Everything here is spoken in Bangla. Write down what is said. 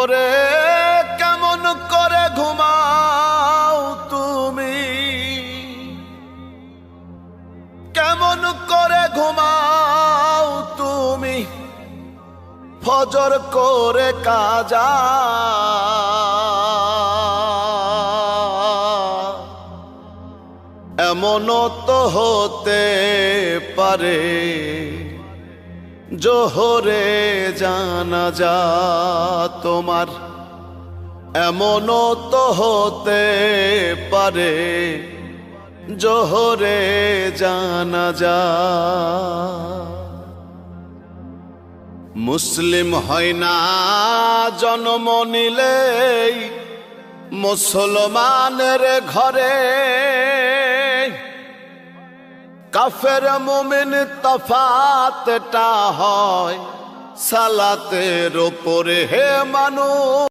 ওরে কেমন করে ঘুমাও তুমি, কেমন করে ঘুমাও তুমি ফজর করে কাজা। এমনও তো হতে পারে জোহরে জানাজা তোমার, এমনও তো হতে পারে জোহরে জানাজা। মুসলিম হয় না জন্ম নিলেই মুসলমানের ঘরে, কাফের মুমিন তফাতটা হয় সালাতের উপরে হে মানুষ।